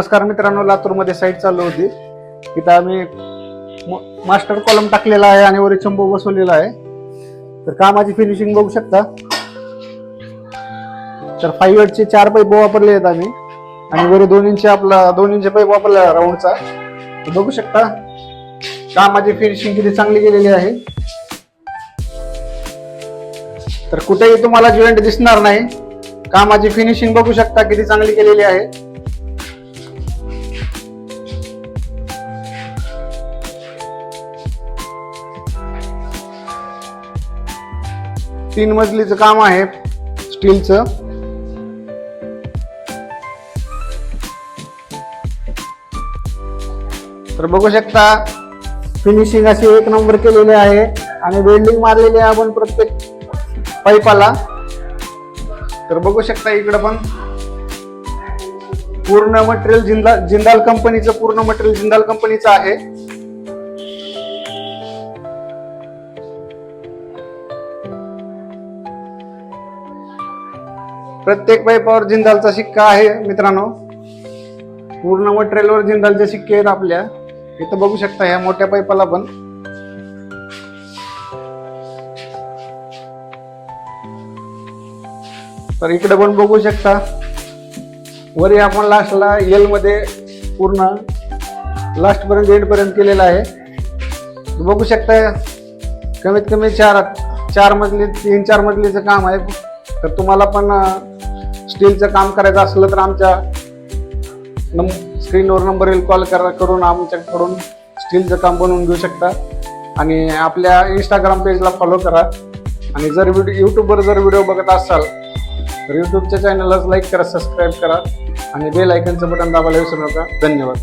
नमस्कार मित्रांनो, लातूरमध्ये साईट चालू होती. इथं आम्ही मास्टर कॉलम टाकलेला आहे आणि वर चंबू बसवलेला आहे. तर कामाची फिनिशिंग बघू शकता. तर 5 चे 4 पाईप वापरले आहेत आम्ही आणि वर 2 इंच पाईप वापरला राऊंडचा. बघू शकता कामाची फिनिशिंग किती चांगली केलेली आहे. तर कुठेही तुम्हाला जॉईंट दिसणार नाही. कामाची फिनिशिंग बघू शकता किती चांगली केलेली आहे. तीन मजलीचं काम आहे स्टीलचं. तर बघू शकता फिनिशिंग अशी 1 नंबर केलेली आहे आणि वेल्डिंग मारलेली आहे आपण प्रत्येक पाईपाला. तर बघू शकता इकडे पण पूर्ण मटेरियल जिंदाल कंपनीचं आहे. प्रत्येक पाईपावर जिंदालचा शिक्का आहे मित्रांनो. पूर्ण मटेरियलवर जिंदालचे शिक्के आहेत आपल्या इथं. बघू शकता ह्या मोठ्या पाईपाला पण. तर इकडे पण बघू शकता वरी आपण लास्टला एल मध्ये पूर्ण लास्ट पर्यंत एंड पर्यंत केलेला आहे. बघू शकता कमीत कमी 4 मजली 3-4 मजलीचं काम आहे. तर तुम्हाला पण स्टीलचं काम करायचं असलं तर आमच्या स्क्रीनवर नंबर येईल, कॉल करून आमच्याकडून स्टीलचं काम बनवून घेऊ शकता. आणि आपल्या इंस्टाग्राम पेजला फॉलो करा. आणि जर यूट्यूबवर व्हिडिओ बघत असाल तर यूट्यूबच्या चॅनलला लाईक करा, सबस्क्राईब करा आणि बेल आयकॉनचं बटन दाबायला विसरू नका. धन्यवाद.